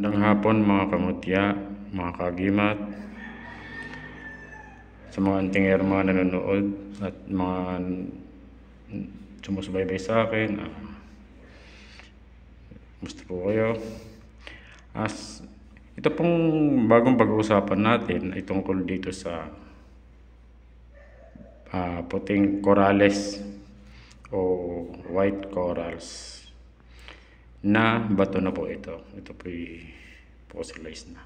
Magandang hapon mga kamutya, mga kagimat, sa mga antingero mga nanonood at mga sumusubaybay sa akin. Gusto po kayo? Ito pong bagong pag-uusapan natin ay tungkol dito sa puting corales o white corals na bato na po ito. Ito po fossilized na.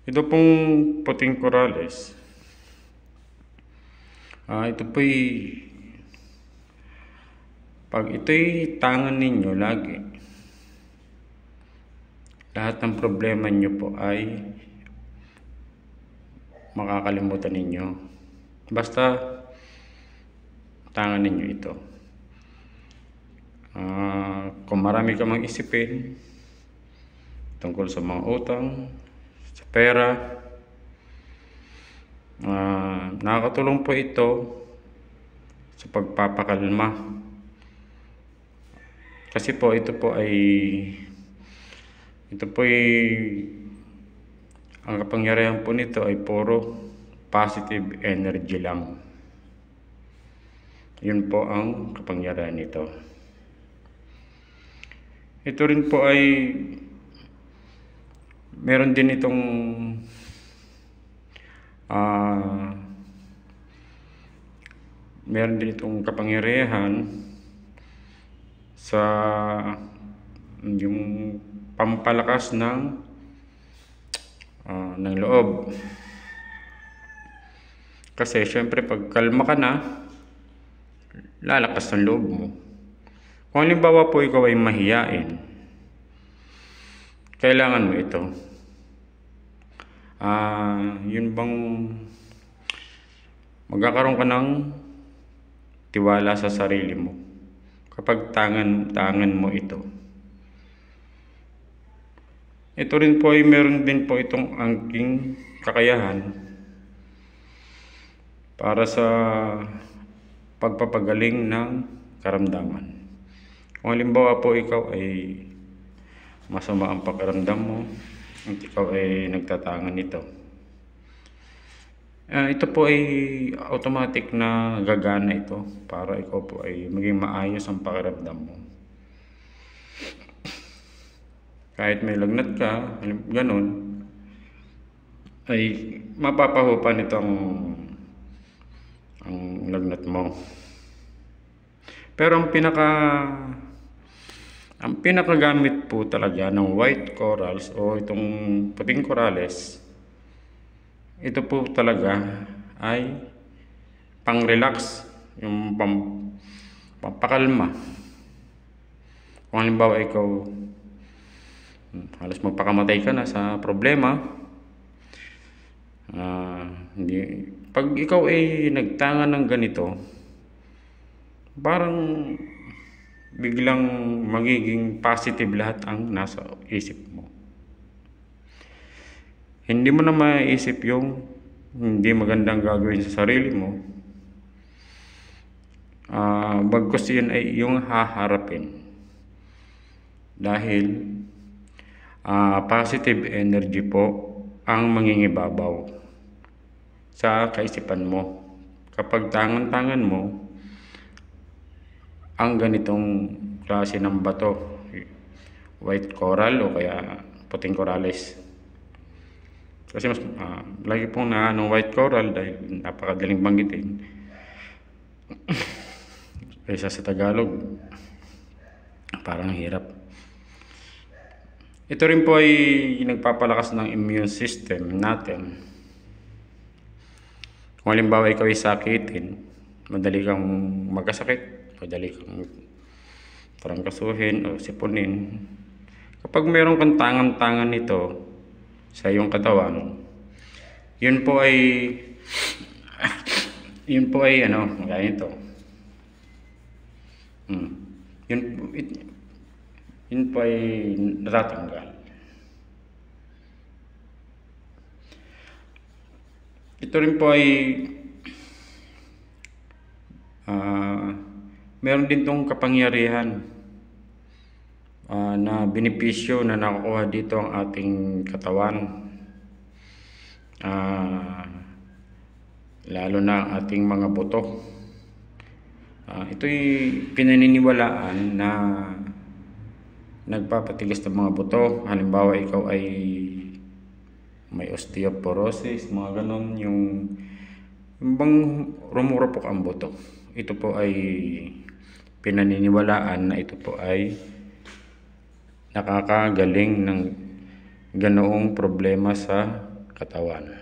Ito pong puting corales, ito po pag ito'y tangan ninyo lagi, lahat ng problema nyo po ay makakalimutan ninyo. Basta tangan ninyo ito. Kung marami ka mang isipin tungkol sa mga utang, sa pera, nakakatulong po ito sa pagpapakalma. Kasi po ito po ay ang kapangyarihan po nito ay puro positive energy lang. Yun po ang kapangyarihan nito. Ito rin po ay meron din itong kapangyarihan sa yung pampalakas ng loob. Kasi syempre pag kalma ka na, lalakas ang loob mo. Kung halimbawa po ikaw ay mahiyain, kailangan mo ito. Yun bang magkakaroon ka ng tiwala sa sarili mo kapag tangan mo ito. Ito rin po ay meron din po itong angking kakayahan para sa pagpapagaling ng karamdaman. Kung halimbawa po ikaw ay masama ang pakiramdam mo at ikaw ay nagtatangan nito, ito po ay automatic na gagana ito para ikaw po ay maging maayos ang pakiramdam mo. Kahit may lagnat ka, ganun, ay mapapahupa nito ang lagnat mo. Pero ang pinakagamit po talaga ng white corals o itong puting corales, ito po talaga ay pang-relax, yung pampakalma. Kung halimbawa ikaw halos magpakamatay ka na sa problema, pag ikaw ay nagtangan ng ganito, parang biglang magiging positive lahat ang nasa isip mo. Hindi mo na maiisip yung hindi magandang gagawin sa sarili mo. Bagkus yun ay yung haharapin. Dahil positive energy po ang mangingibabaw sa kaisipan mo. Kapag tangan-tangan mo ang ganitong klase ng bato, white coral o kaya puting corales. Kasi mas lagi pong white coral dahil napakadaling banggitin kaysa sa Tagalog parang hirap. Ito rin po ay nagpapalakas ng immune system natin. Kung halimbawa ikaw ay sakitin, madali kang magkasakit, madali kang trangkasuhin o sipunin. Kapag meron kang tangan-tangan nito sa iyong katawan, yun po ay gaya nito. Yun po ay natatanggal. Ito rin po ay meron din tong kapangyarihan na benepisyo na nakukuha dito ang ating katawan. Lalo na ang ating mga buto. Ito'y pinaniniwalaan na nagpapatigas ng mga buto. Halimbawa, ikaw ay may osteoporosis, mga ganon, yung bang rumurupok ang buto. Ito po ay pinaniniwalaan na ito po ay nakakagaling ng ganoong problema sa katawan.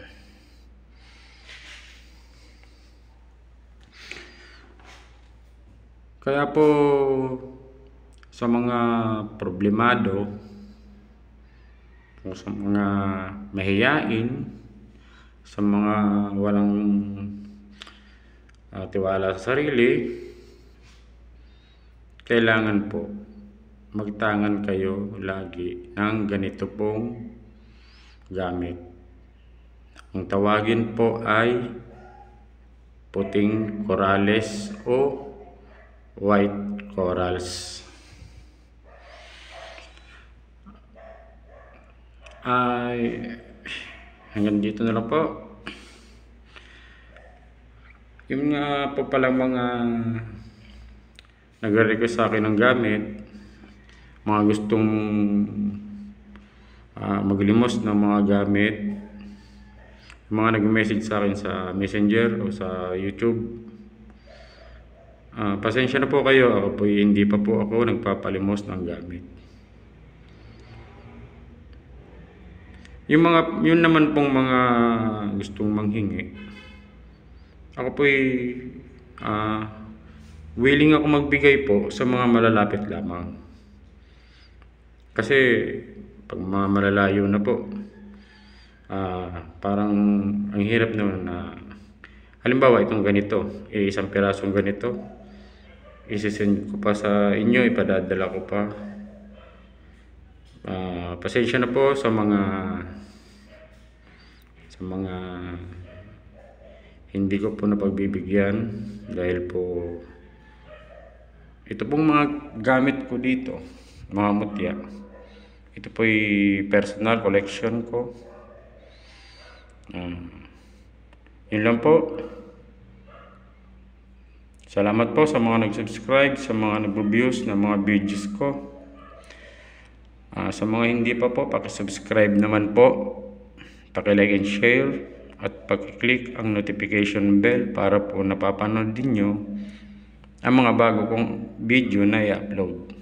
Kaya po sa mga problemado o sa mga mahiyain, sa mga walang tiwala sa sarili, kailangan po magtangan kayo lagi ng ganito pong gamit. Ang tawagin po ay puting corales o white corals. Hanggang dito na lang po. Yung nga po palang mga nag-request sa akin ng gamit, mga gustong maglimos ng mga gamit, mga nag-message sa akin sa Messenger o sa YouTube, pasensya na po kayo, ako po hindi pa po ako nagpapalimos ng gamit. Yun naman pong mga gustong manghingi, ako po willing ako magbigay po sa mga malalapit lamang. Kasi pag mga malalayo na po, parang ang hirap naman na halimbawa itong ganito, isang pirasong ganito, isisend ko pa sa inyo, ipadadala ko pa. Pasensya na po sa mga hindi ko po napagbibigyan, dahil po ito pong mga gamit ko dito, mga mutya, ito po ay personal collection ko. Yun lang po. Salamat po sa mga nag-subscribe, sa mga nag-views ng mga videos ko. Sa mga hindi pa po, paki-subscribe naman po, paki-like and share, at paki-click ang notification bell para po napapanood din nyo ang mga bago kong video na i-upload.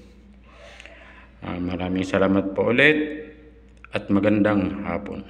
Maraming salamat po ulit at magandang hapon.